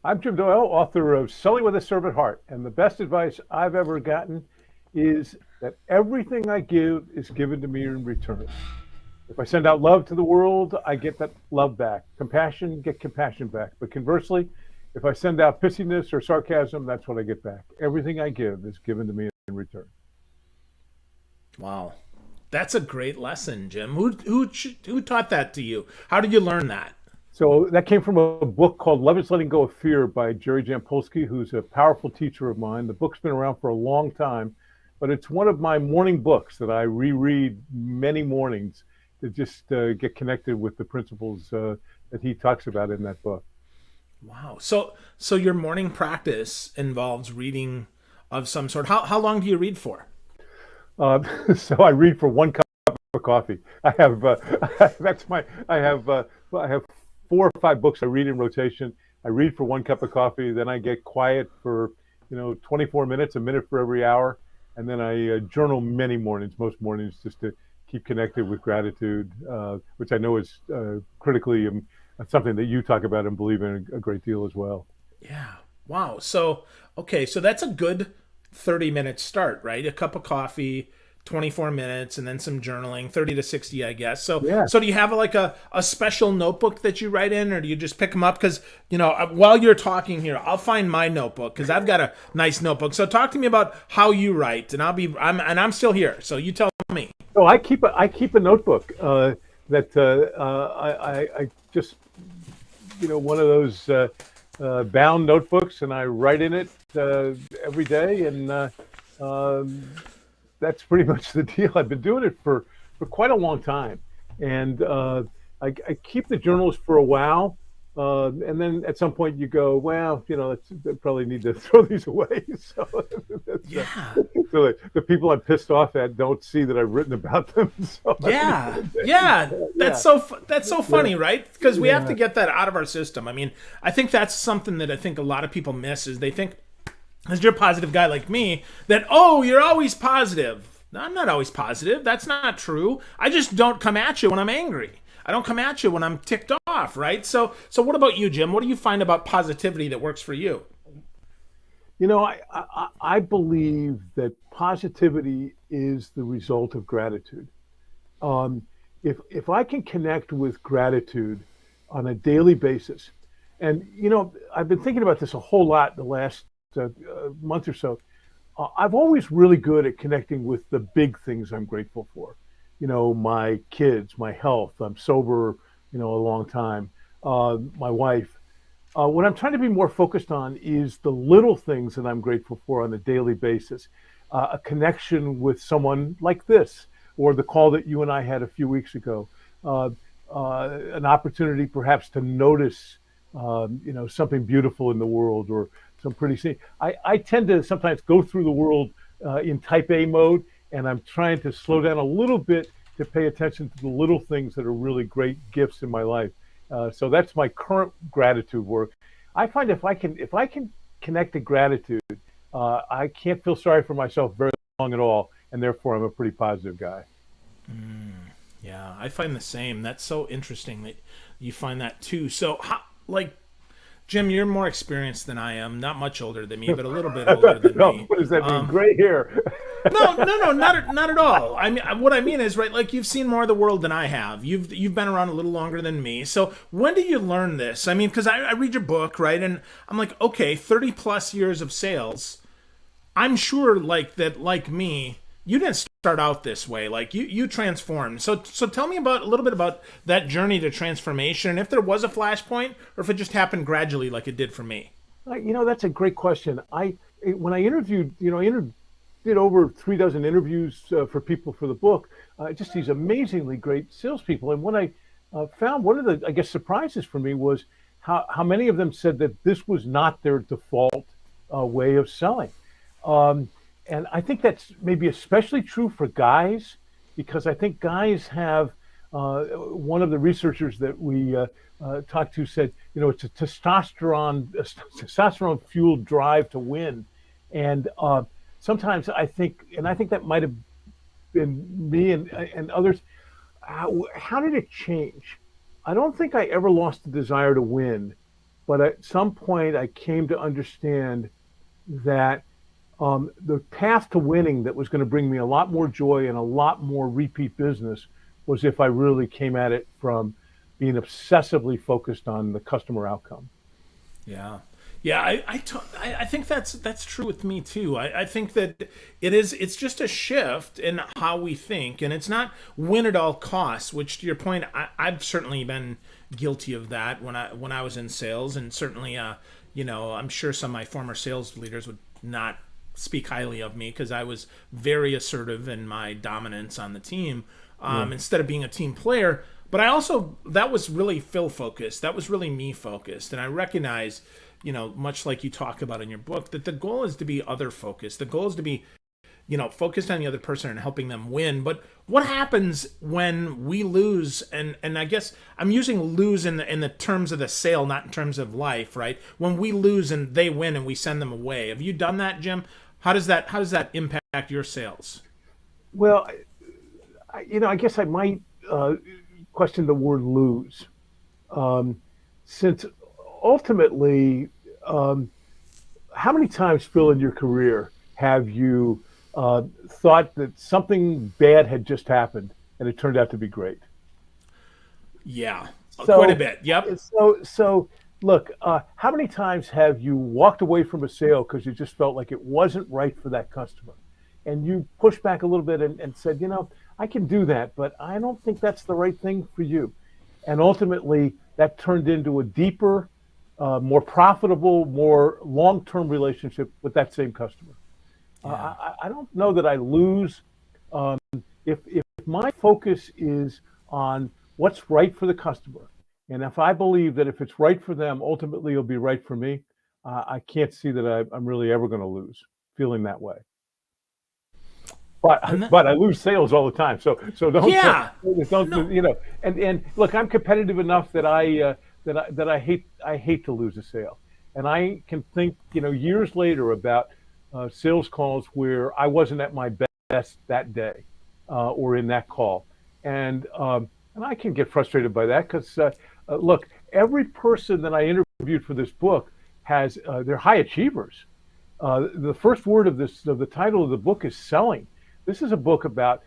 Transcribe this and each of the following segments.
I'm Jim Doyle, author of Selling with a Servant Heart. And the best advice I've ever gotten is that everything I give is given to me in return. If I send out love to the world, I get that love back. Compassion, get compassion back. But conversely, if I send out pissiness or sarcasm, that's what I get back. Everything I give is given to me in return. Wow. That's a great lesson, Jim. Who taught that to you? How did you learn that? So that came from a book called Love is Letting Go of Fear by Jerry Jampolsky, who's a powerful teacher of mine. The book's been around for a long time, but it's one of my morning books that I reread many mornings to just get connected with the principles that he talks about in that book. Wow. So your morning practice involves reading of some sort. How long do you read for? So I read for one cup of coffee. I have that's my I have 4 or 5 books I read in rotation. I read for one cup of coffee, then I get quiet for 24 minutes, a minute for every hour, and then I journal many mornings, most mornings, just to keep connected with gratitude, which I know is critically something that you talk about and believe in a great deal as well. Yeah. Wow. So, okay, so that's a good 30-minute start, right? A cup of coffee, 24 minutes, and then some journaling, 30 to 60, I guess. So, Yeah. so do you have like a special notebook that you write in, or do you just pick them up? Because, while you're talking here, I'll find my notebook because I've got a nice notebook. So talk to me about how you write, and I'm still here. So you tell me. So I keep a notebook that I just one of those bound notebooks, and I write in it every day, and um, that's pretty much the deal. I've been doing it for quite a long time, and I keep the journals for a while, and then at some point you go, well, I probably need to throw these away. So, that's, Yeah. so the people I'm pissed off at don't see that I've written about them. So Yeah, yeah, yeah, that's so yeah, funny, right? Because we have yeah. to get that out of our system. I mean, I think that's something that I think a lot of people miss is they think, as you're a positive guy like me, that you're always positive. No, I'm not always positive. That's not true. I just don't come at you when I'm angry. I don't come at you when I'm ticked off, right? So what about you, Jim? What do you find about positivity that works for you? I believe that positivity is the result of gratitude. Um, if I can connect with gratitude on a daily basis, and I've been thinking about this a whole lot the last month or so. I've always really good at connecting with the big things I'm grateful for. My kids, my health. I'm sober, a long time. My wife. What I'm trying to be more focused on is the little things that I'm grateful for on a daily basis. A connection with someone like this, or the call that you and I had a few weeks ago. Uh, an opportunity perhaps to notice, something beautiful in the world or some pretty scene. I tend to sometimes go through the world in type A mode, and I'm trying to slow down a little bit to pay attention to the little things that are really great gifts in my life. So that's my current gratitude work. I find if I can connect to gratitude, I can't feel sorry for myself very long at all, and therefore I'm a pretty positive guy. Yeah, I find the same. That's so interesting that you find that too. So, like, Jim, you're more experienced than I am. Not much older than me, but a little bit older than No, me. what does that mean? Um, Gray hair. No, no, no, not at all. I mean, what I mean is, right, like you've seen more of the world than I have. You've been around a little longer than me. So when did you learn this? I mean, because I read your book, right, and I'm like, okay, 30 plus years of sales. I'm sure, like that, like me, you didn't start out this way. Like you transformed. So tell me about a little bit about that journey to transformation, and if there was a flashpoint, or if it just happened gradually, like it did for me. That's a great question. When I interviewed, did over 3 dozen interviews for people for the book. Just these amazingly great salespeople, and what I found, one of the, I guess, surprises for me was how many of them said that this was not their default way of selling. Um, and I think that's maybe especially true for guys, because I think guys have, one of the researchers that we talked to said, it's a testosterone fueled drive to win. And sometimes I think that might have been me and others. How did it change? I don't think I ever lost the desire to win. but at some point I came to understand that the path to winning that was going to bring me a lot more joy and a lot more repeat business was if I really came at it from being obsessively focused on the customer outcome. Yeah. Yeah, I think that's true with me too. I think that it's just a shift in how we think, and it's not win at all costs. Which, to your point, I've certainly been guilty of that when I was in sales, and certainly, I'm sure some of my former sales leaders would not speak highly of me because I was very assertive in my dominance on the team, Yeah. instead of being a team player. But I also, that was really Phil focused. That was really me focused. And I recognize, much like you talk about in your book, that the goal is to be other focused. The goal is to be, focused on the other person and helping them win. But what happens when we lose? And I guess I'm using lose in the terms of the sale, not in terms of life, right? When we lose and they win and we send them away. Have you done that, Jim? How does that impact your sales? Well, I guess I might question the word lose, um, since ultimately, um, how many times, Phil, in your career have you thought that something bad had just happened and it turned out to be great? Yeah, quite a So, bit. Yep. so look, how many times have you walked away from a sale because you just felt like it wasn't right for that customer? And you pushed back a little bit and said, I can do that, but I don't think that's the right thing for you. And ultimately, that turned into a deeper, more profitable, more long term relationship with that same customer. Yeah. I don't know that I lose if my focus is on what's right for the customer, and if I believe that if it's right for them, ultimately it'll be right for me, I can't see that I'm really ever going to lose feeling that way. And But that, I lose sales all the time, so yeah. don't No. and look, I'm competitive enough that I hate to lose a sale, and I can think years later about sales calls where I wasn't at my best that day, or in that call, and I can get frustrated by that because look, every person that I interviewed for this book has they're high achievers. The first word of the title of the book is selling. This is a book about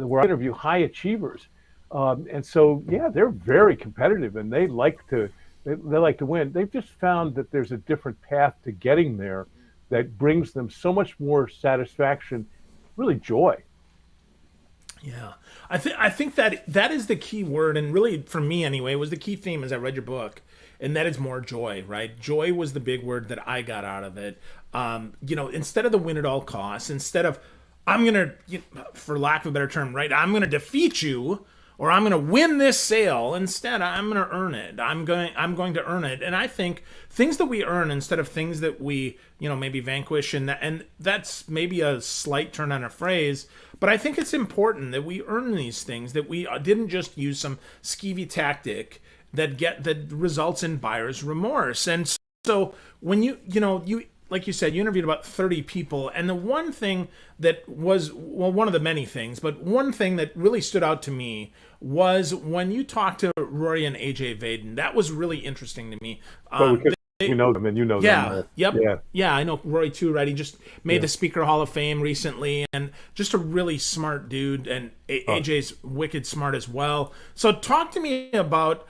where I interview high achievers, and so yeah, they're very competitive and they like to win. They've just found that there's a different path to getting there that brings them so much more satisfaction, really joy. Yeah, I think that is the key word, and really for me anyway, was the key theme as I read your book, and that is more joy. Right, joy was the big word that I got out of it. Instead of the win at all costs, instead of I'm gonna, for lack of a better term, right, I'm gonna defeat you, or I'm gonna win this sale. Instead, I'm gonna earn it. I'm going to earn it, and I think things that we earn instead of things that we maybe vanquish, and that's maybe a slight turn on a phrase, but I think it's important that we earn these things, that we didn't just use some skeevy tactic that results in buyer's remorse. And so when you like you said, you interviewed about 30 people, and the one thing that was, well, one of the many things, but one thing that really stood out to me was when you talked to Rory and AJ Vaden. That was really interesting to me. But because we They, know them and you know them, yeah, yep. yeah, Yeah, I know Rory too, right? He just made yeah. the Speaker Hall of Fame recently, and just a really smart dude, and Oh, AJ's wicked smart as well. So talk to me about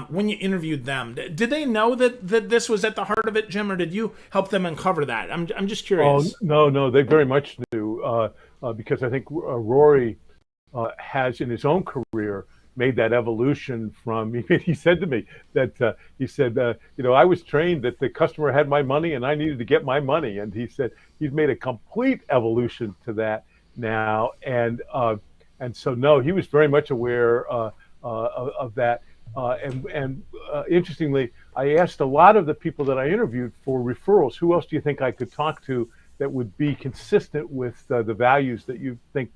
when you interviewed them. Did they know that this was at the heart of it, Jim, or did you help them uncover that? I'm just oh curious. no, no, they very much do, because I think Rory has in his own career made that evolution from he said to me that he said I was trained that the customer had my money and I needed to get my money, and he said he's made a complete evolution to that now, and so no, he was very much aware of that, and interestingly, I asked a lot of the people that I interviewed for referrals. Who else do you think I could talk to that would be consistent with the values that you think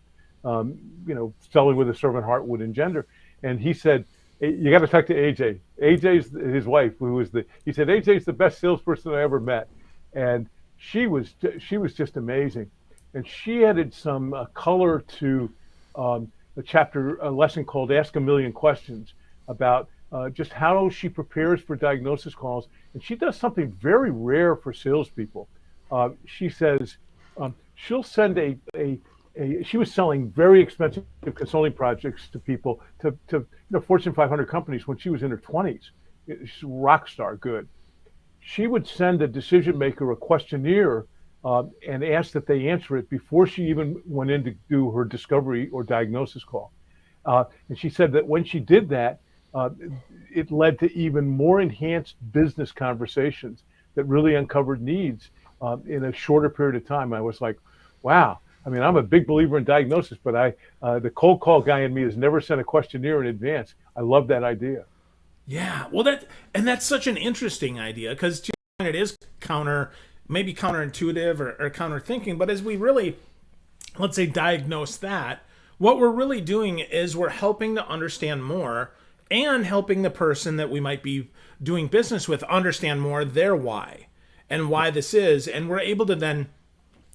selling with a servant heart would engender? And he said, you got to talk to AJ. AJ's his wife, who was he said, AJ's the best salesperson I ever met. And she was just amazing. And she added some color to a lesson called Ask a Million Questions about just how she prepares for diagnosis calls. And she does something very rare for salespeople. She says she'll send she was selling very expensive consulting projects to people, to Fortune 500 companies when she was in her 20s. She's a rock star good. She would send a decision maker a questionnaire and ask that they answer it before she even went in to do her discovery or diagnosis call. And she said that when she did that, uh, it led to even more enhanced business conversations that really uncovered needs in a shorter period of time. I was like, wow. I mean, I'm a big believer in diagnosis, but the cold call guy in me has never sent a questionnaire in advance. I love that idea. Yeah, well, that's such an interesting idea because to your point, it is maybe counterintuitive or counter thinking. But as we really, let's say, diagnose that, what we're really doing is we're helping to understand more and helping the person that we might be doing business with understand more their why and why this is, and we're able to then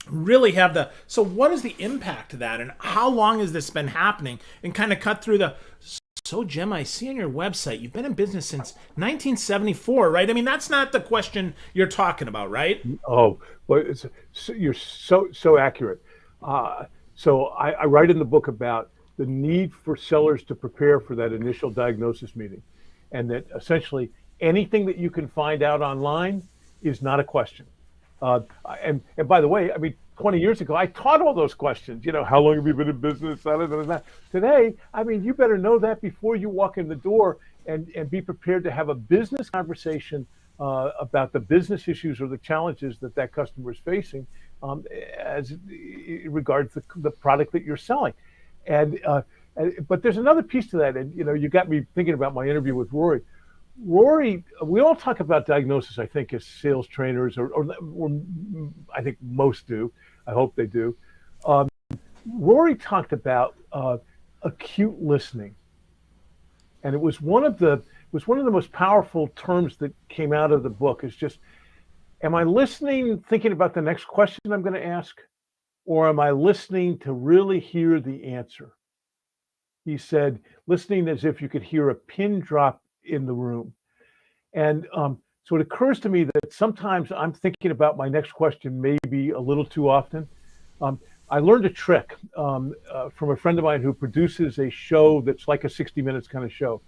really have so what is the impact of that and how long has this been happening and kind of cut through so Jim, I see on your website you've been in business since 1974, right? I mean, that's not the question you're talking about, right? Oh, well, you're so accurate. So I write in the book about the need for sellers to prepare for that initial diagnosis meeting, and that essentially anything that you can find out online is not a question. Uh, and by the way, I mean, 20 years ago, I taught all those questions. How long have you been in business? Da, da, da, da. Today, I mean, you better know that before you walk in the door, and be prepared to have a business conversation about the business issues or the challenges that customer is facing as it regards the product that you're selling. And but there's another piece to that, and you got me thinking about my interview with Rory. Rory, we all talk about diagnosis, I think, as sales trainers, or I think most do. I hope they do. Rory talked about acute listening, and it was one of the most powerful terms that came out of the book. Is just, am I listening, thinking about the next question I'm going to ask, or am I listening to really hear the answer? He said, listening as if you could hear a pin drop in the room. And so it occurs to me that sometimes I'm thinking about my next question maybe a little too often. I learned a trick from a friend of mine who produces a show that's like a 60 Minutes kind of show.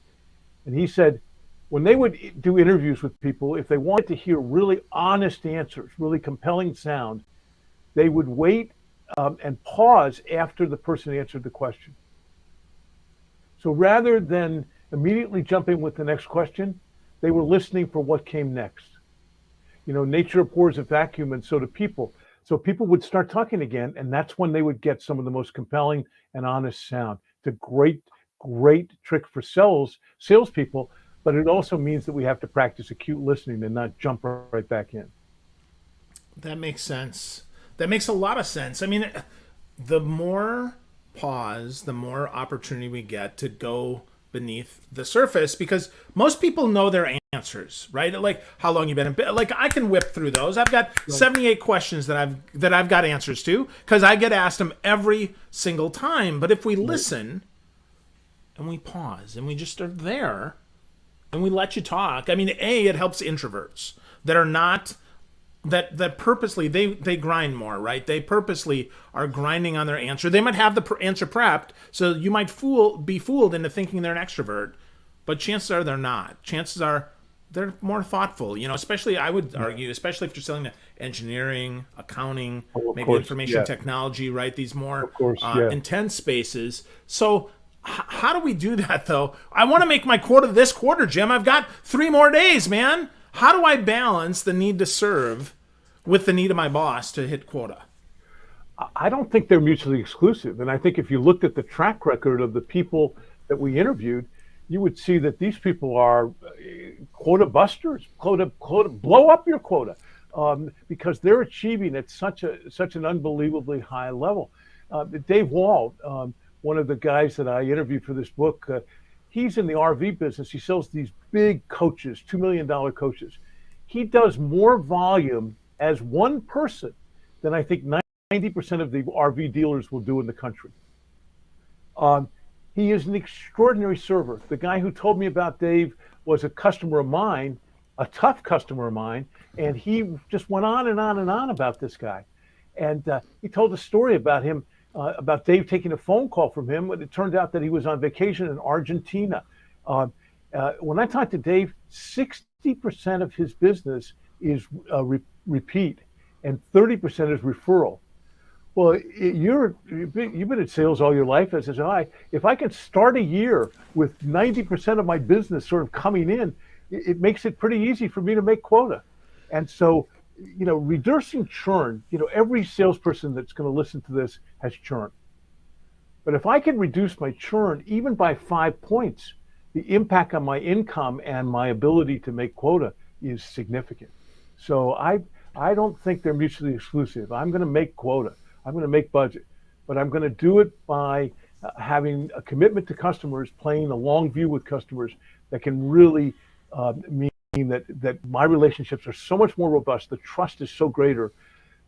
And he said, when they would do interviews with people, if they wanted to hear really honest answers, really compelling sound, they would wait and pause after the person answered the question. So rather than immediately jumping with the next question, they were listening for what came next. Nature abhors a vacuum, and so do people. So people would start talking again, and that's when they would get some of the most compelling and honest sound. It's a great trick for salespeople, but it also means that we have to practice acute listening and not jump right back in. That makes sense. That makes a lot of sense. I mean, the more pause, the more opportunity we get to go beneath the surface because most people know their answers, right? Like how long you've been in, like I can whip through those. I've got 78 questions that I've got answers to because I get asked them every single time. But if we listen and we pause and we just are there and we let you talk, I mean, it helps introverts that are not that purposely they grind more, right? They purposely are grinding on their answer. They might have the answer prepped, so you might be fooled into thinking they're an extrovert, but chances are they're not. Chances are they're more thoughtful, especially I would argue, especially if you're selling to engineering, accounting, maybe information technology, right? These more intense spaces. So how do we do that though? I want to make my quota this quarter, Jim. I've got 3 more days, man. How do I balance the need to serve with the need of my boss to hit quota? I don't think they're mutually exclusive. And I think if you looked at the track record of the people that we interviewed, you would see that these people are quota busters, quota blow up your quota, because they're achieving at such an unbelievably high level. Dave Wall, one of the guys that I interviewed for this book, he's in the RV business. He sells these big coaches, $2 million coaches. He does more volume as one person than I think 90% of the RV dealers will do in the country. He is an extraordinary server. The guy who told me about Dave was a customer of mine, a tough customer of mine, and he just went on and on and on about this guy. And he told a story about him, about Dave taking a phone call from him. But it turned out that he was on vacation in Argentina. Uh, when I talked to Dave, 60% of his business is repeat, and 30% is referral. Well, you've been in sales all your life, as is I. If I can start a year with 90% of my business sort of coming in, it makes it pretty easy for me to make quota. And so, reducing churn, every salesperson that's going to listen to this has churn. But if I can reduce my churn even by 5 points, the impact on my income and my ability to make quota is significant. So I don't think they're mutually exclusive. I'm going to make quota. I'm going to make budget, but I'm going to do it by having a commitment to customers, playing a long view with customers that can really mean that my relationships are so much more robust. The trust is so greater.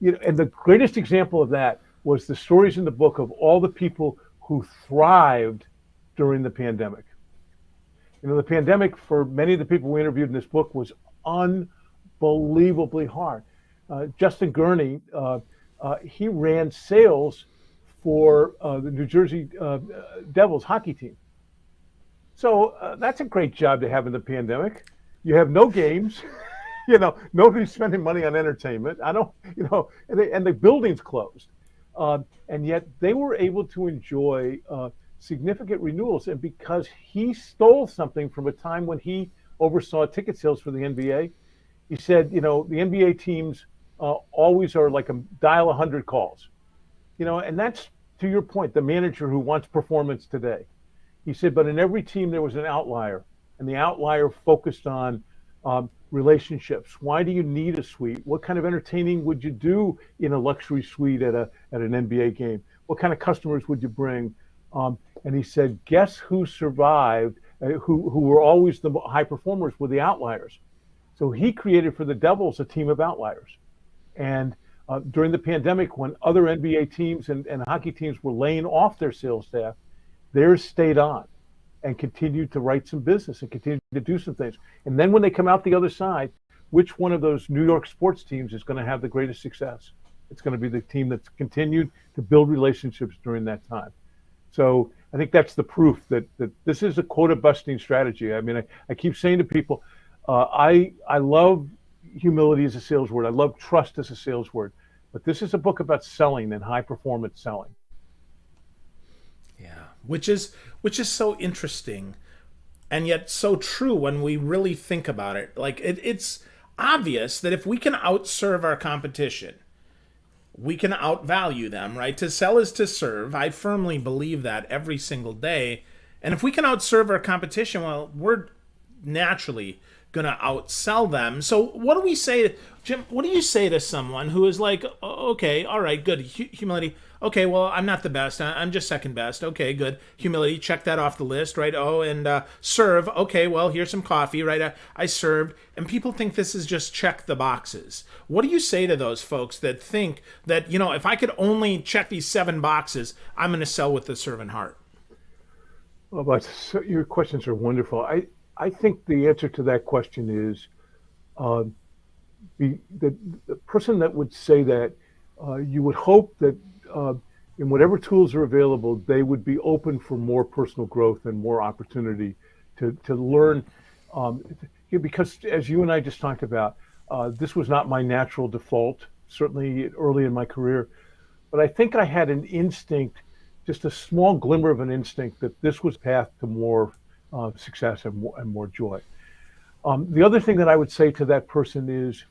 And the greatest example of that was the stories in the book of all the people who thrived during the pandemic. The pandemic for many of the people we interviewed in this book was unbelievably hard. Justin Gurney, he ran sales for the New Jersey Devils hockey team. So that's a great job to have in the pandemic. You have no games, nobody's spending money on entertainment. I don't, and the building's closed. And yet they were able to enjoy significant renewals. And because he stole something from a time when he oversaw ticket sales for the NBA, he said, the NBA teams always are like a dial 100 calls, and that's, to your point, the manager who wants performance today. He said, but in every team there was an outlier, and the outlier focused on relationships. Why do you need a suite? What kind of entertaining would you do in a luxury suite at an NBA game? What kind of customers would you bring? And he said, guess who survived? Who were always the high performers were the outliers. So he created for the Devils a team of outliers. And during the pandemic, when other NBA teams and hockey teams were laying off their sales staff, theirs stayed on and continued to write some business and continued to do some things. And then when they come out the other side, which one of those New York sports teams is going to have the greatest success? It's going to be the team that's continued to build relationships during that time. So I think that's the proof that this is a quota busting strategy. I mean, I keep saying to people, I love humility as a sales word. I love trust as a sales word. But this is a book about selling and high performance selling. Yeah, which is so interesting, and yet so true when we really think about it. Like it's obvious that if we can outserve our competition, we can outvalue them, right? To sell is to serve. I firmly believe that every single day. And if we can outserve our competition, well, we're naturally going to outsell them. So what do we say, Jim? What do you say to someone who is like, okay, all right, good, humility. Okay, well, I'm not the best. I'm just second best. Okay, good. Humility, check that off the list, right? Oh, and serve. Okay, well, here's some coffee, right? I served. And people think this is just check the boxes. What do you say to those folks that think that, if I could only check these 7 boxes, I'm going to sell with the servant heart? Well, but your questions are wonderful. I think the answer to that question is the person that would say that, you would hope that in whatever tools are available, they would be open for more personal growth and more opportunity to learn. Because as you and I just talked about, this was not my natural default, certainly early in my career. But I think I had an instinct, just a small glimmer of an instinct, that this was path to more success and more joy. The other thing that I would say to that person is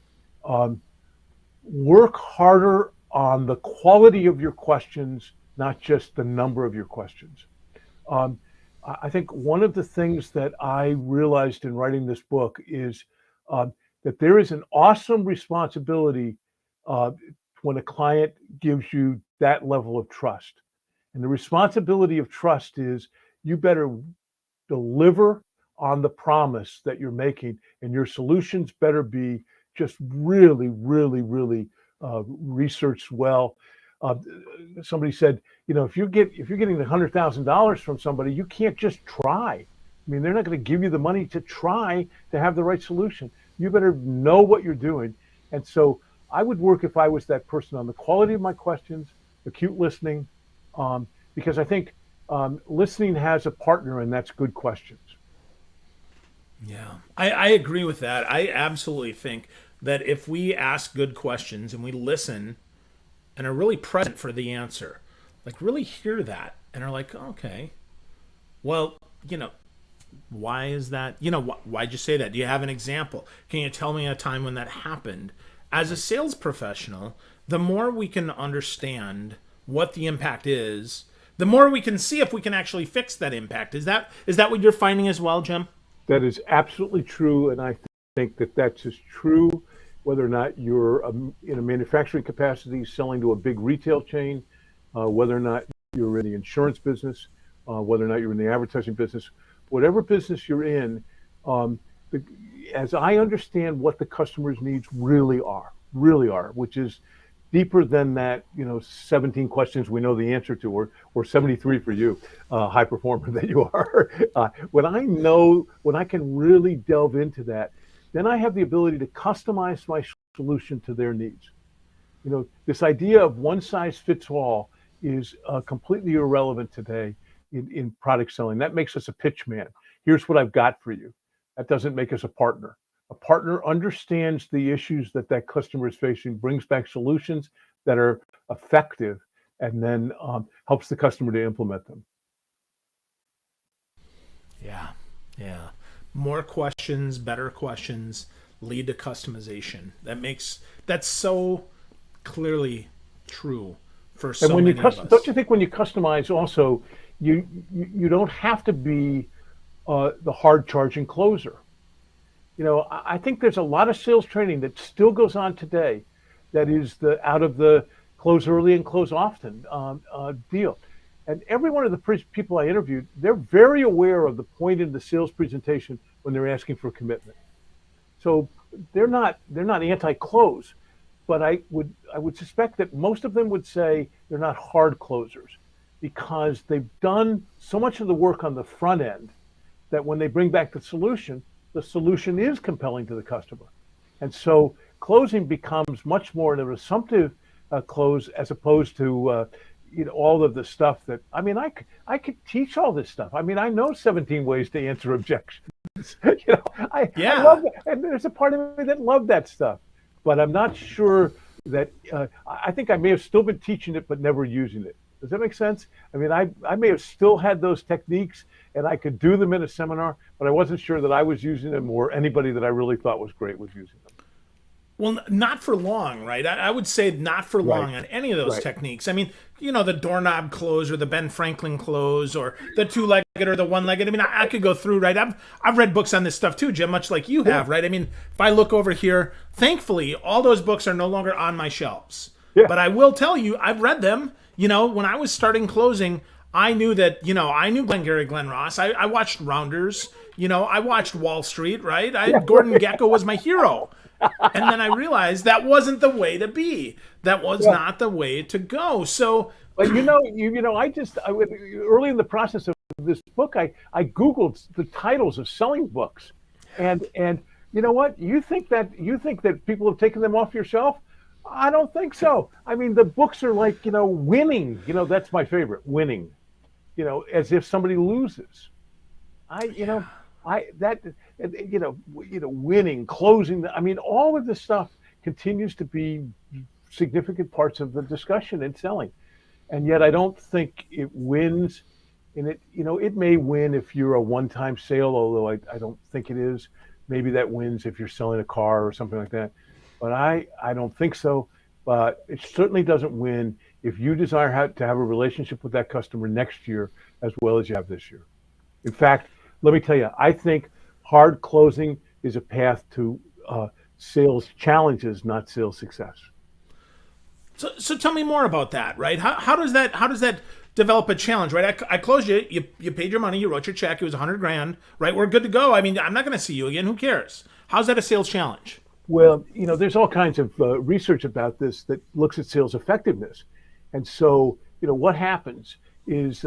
work harder on the quality of your questions, not just the number of your questions. I think one of the things that I realized in writing this book is that there is an awesome responsibility when a client gives you that level of trust. And the responsibility of trust is you better deliver on the promise that you're making, and your solutions better be just really, really, really researched well. Uh, Somebody said, if you're getting $100,000 from somebody, you can't just try. I mean, they're not going to give you the money to try to have the right solution. You better know what you're doing. And so I would work, if I was that person, on the quality of my questions, acute listening, because I think listening has a partner, and that's good questions. Yeah, I agree with that. I absolutely think that if we ask good questions and we listen and are really present for the answer, like really hear that and are like, okay, well, why is that? Why'd you say that? Do you have an example? Can you tell me a time when that happened? As a sales professional, the more we can understand what the impact is, the more we can see if we can actually fix that impact. Is that what you're finding as well, Jim? That is absolutely true, and I think that that's as true whether or not you're in a manufacturing capacity selling to a big retail chain, whether or not you're in the insurance business, whether or not you're in the advertising business, whatever business you're in. Um, the, as I understand what the customer's needs really are, which is deeper than that, 17 questions we know the answer to, or 73 for you, high performer that you are. When I can really delve into that, then I have the ability to customize my solution to their needs. This idea of one size fits all is completely irrelevant today in product selling. That makes us a pitch man. Here's what I've got for you. That doesn't make us a partner. A partner understands the issues that customer is facing, brings back solutions that are effective, and then helps the customer to implement them. Yeah, yeah. More questions, better questions lead to customization. That's so clearly true for And so when you many of us. don't you think when you customize, also you don't have to be the hard charging closer. I think there's a lot of sales training that still goes on today that is the out of the close early and close often deal. And every one of the people I interviewed, they're very aware of the point in the sales presentation when they're asking for commitment. So they're not anti-close, but I would suspect that most of them would say they're not hard closers because they've done so much of the work on the front end that when they bring back the solution is compelling to the customer. And so closing becomes much more an assumptive close as opposed to all of the stuff that, I could teach all this stuff. I know 17 ways to answer objections. I Yeah. love that. And there's a part of me that loved that stuff, but I'm not sure that, I think I may have still been teaching it, but never using it. Does that make sense? I may have still had those techniques and I could do them in a seminar, but I wasn't sure that I was using them or anybody that I really thought was great was using them. Well, not for long, right? I would say not for Right. long on any of those Right. techniques. The doorknob close or the Ben Franklin close or the two-legged or the one-legged. I could go through, right? I've read books on this stuff too, Jim, much like you have, right? If I look over here, thankfully, all those books are no longer on my shelves. Yeah. But I will tell you, I've read them. When I was starting closing, I knew that, I knew Glengarry Glen Ross. I watched Rounders. I watched Wall Street, right? Gordon Gekko was my hero. And then I realized that wasn't the way to be. That was not the way to go. So, But early in the process of this book, I Googled the titles of selling books, and you know what? You think that people have taken them off your shelf? I don't think so. The books are like, winning. That's my favorite, winning. As if somebody loses. Winning, closing. All of this stuff continues to be significant parts of the discussion in selling, and yet I don't think it wins. And it may win if you're a one-time sale, although I don't think it is. Maybe that wins if you're selling a car or something like that, but I don't think so. But it certainly doesn't win if you desire to have a relationship with that customer next year as well as you have this year. In fact, let me tell you, I think hard closing is a path to sales challenges, not sales success. so tell me more about that, right? How does that develop a challenge, right? I closed you paid your money, you wrote your check, it was $100,000, right? We're good to go. I'm not going to see you again. Who cares? How's that a sales challenge? Well, there's all kinds of research about this that looks at sales effectiveness. And so, what happens is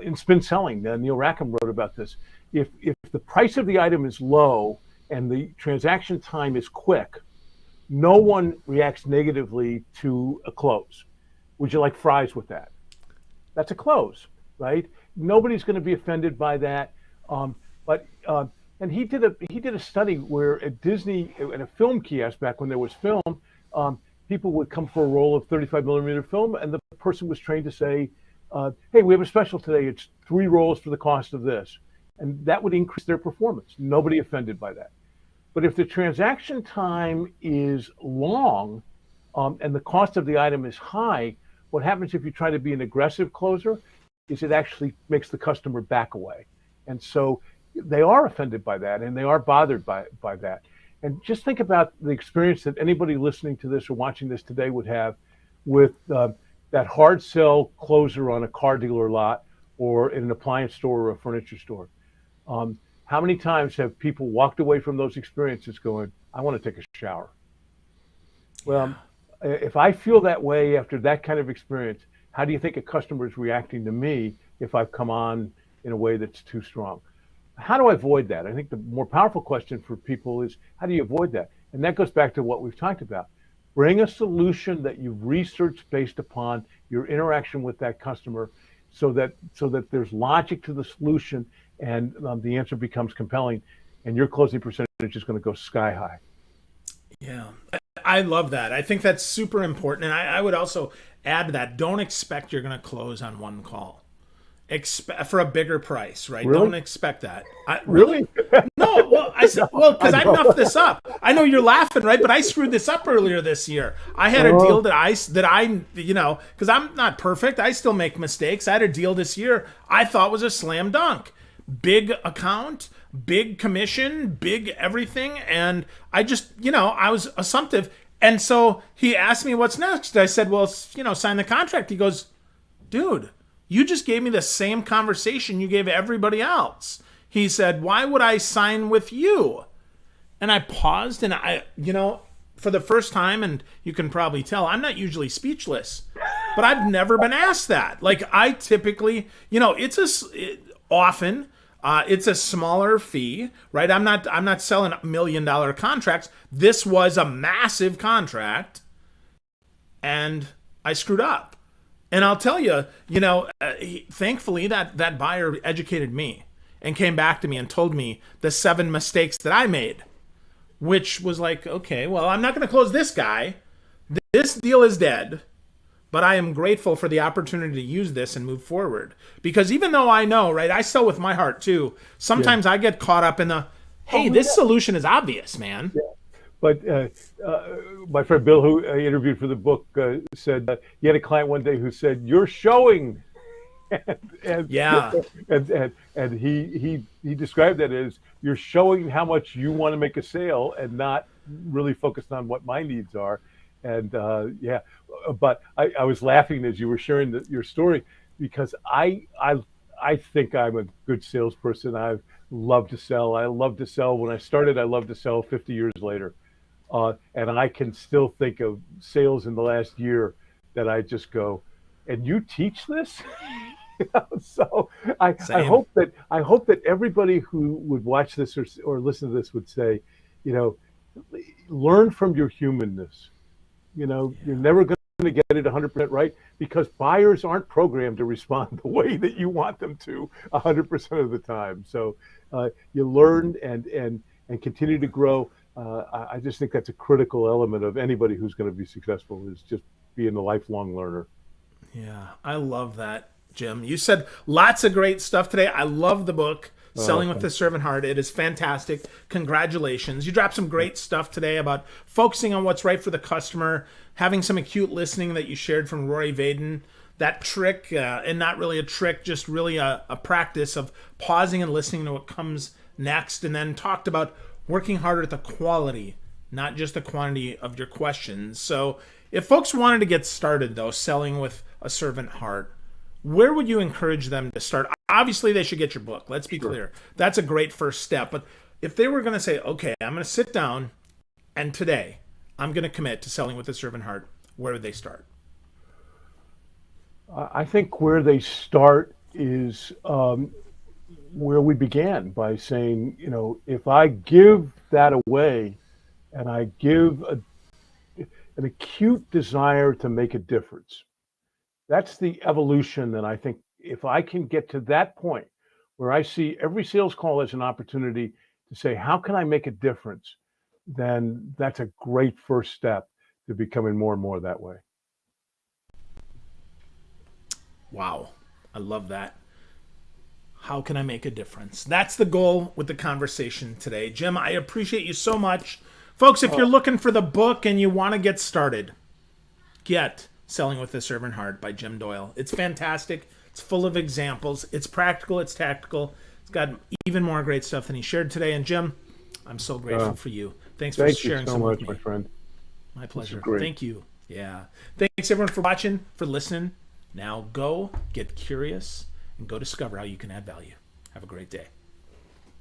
in spin selling, Neil Rackham wrote about this. If the price of the item is low and the transaction time is quick, no one reacts negatively to a close. Would you like fries with that? That's a close, right? Nobody's going to be offended by that. But and he did a study where at Disney in a film kiosk back when there was film, people would come for a roll of 35 millimeter film, and the person was trained to say, "Hey, we have a special today. It's 3 rolls for the cost of this," and that would increase their performance. Nobody offended by that. But if the transaction time is long and the cost of the item is high, what happens if you try to be an aggressive closer is it actually makes the customer back away. And so they are offended by that and they are bothered by that. And just think about the experience that anybody listening to this or watching this today would have with that hard sell closer on a car dealer lot or in an appliance store or a furniture store. How many times have people walked away from those experiences going, I want to take a shower? Well, if I feel that way after that kind of experience, how do you think a customer is reacting to me if I've come on in a way that's too strong? How do I avoid that? I think the more powerful question for people is, how do you avoid that? And that goes back to what we've talked about. Bring a solution that you've researched based upon your interaction with that customer so that there's logic to the solution and the answer becomes compelling and your closing percentage is going to go sky high. Yeah, I love that. I think that's super important. And I would also add to that, don't expect you're going to close on one call. Expect for a bigger price, right? Really? Don't expect that. Really? No, well, I said, because I muffed this up. I know you're laughing, right? But I screwed this up earlier this year. I had a deal that I because I'm not perfect. I still make mistakes. I had a deal this year I thought was a slam dunk. Big account, big commission, big everything. And I just, I was assumptive. And so he asked me what's next. I said, well, sign the contract. He goes, dude, you just gave me the same conversation you gave everybody else. He said, why would I sign with you? And I paused and for the first time, and you can probably tell, I'm not usually speechless, but I've never been asked that. Like I typically, it's a smaller fee, right? I'm not selling $1 million contracts. This was a massive contract and I screwed up. And I'll tell you, thankfully that buyer educated me and came back to me and told me the 7 mistakes that I made, which was like, okay, well, I'm not going to close this guy. This deal is dead, but I am grateful for the opportunity to use this and move forward. Because even though I know, right, I sell with my heart too. Sometimes I get caught up in this solution is obvious, man. Yeah. But my friend Bill, who I interviewed for the book, said he had a client one day who said, "You're showing," and he described that as you're showing how much you want to make a sale and not really focused on what my needs are. And but I was laughing as you were sharing your story because I think I'm a good salesperson. I love to sell. I love to sell. When I started, I love to sell 50 years later. And I can still think of sales in the last year that I just go, and you teach this? So I hope that everybody who would watch this or listen to this would say, learn from your humanness. You're never going to get it 100% right because buyers aren't programmed to respond the way that you want them to 100% of the time. So you learn and continue to grow. I just think that's a critical element of anybody who's going to be successful is just being a lifelong learner. Yeah, I love that, Jim. You said lots of great stuff today. I love the book, Selling with the Servant Heart. It is fantastic. Congratulations. You dropped some great stuff today about focusing on what's right for the customer, having some acute listening that you shared from Rory Vaden. That trick, and not really a trick, just really a practice of pausing and listening to what comes next, and then talked about working harder at the quality, not just the quantity of your questions. So if folks wanted to get started, though, selling with a servant heart, where would you encourage them to start? Obviously, they should get your book. Let's be clear. That's a great first step. But if they were going to say, okay, I'm going to sit down, and today I'm going to commit to selling with a servant heart, where would they start? I think where they start is where we began by saying, if I give that away and I give an acute desire to make a difference, that's the evolution that I think if I can get to that point where I see every sales call as an opportunity to say, how can I make a difference? Then that's a great first step to becoming more and more that way. Wow. I love that. How can I make a difference? That's the goal with the conversation today. Jim, I appreciate you so much. Folks, if you're Oh, looking for the book and you want to get started, get Selling with a Servant Heart by Jim Doyle. It's fantastic. It's full of examples. It's practical. It's tactical. It's got even more great stuff than he shared today. And Jim, I'm so uh, grateful for you. Thanks for thank you sharing so some with much, my me. friend. My This is pleasure. great. Thank you. Yeah. Thanks everyone for watching, for listening. Now go get curious and go discover how you can add value. Have a great day.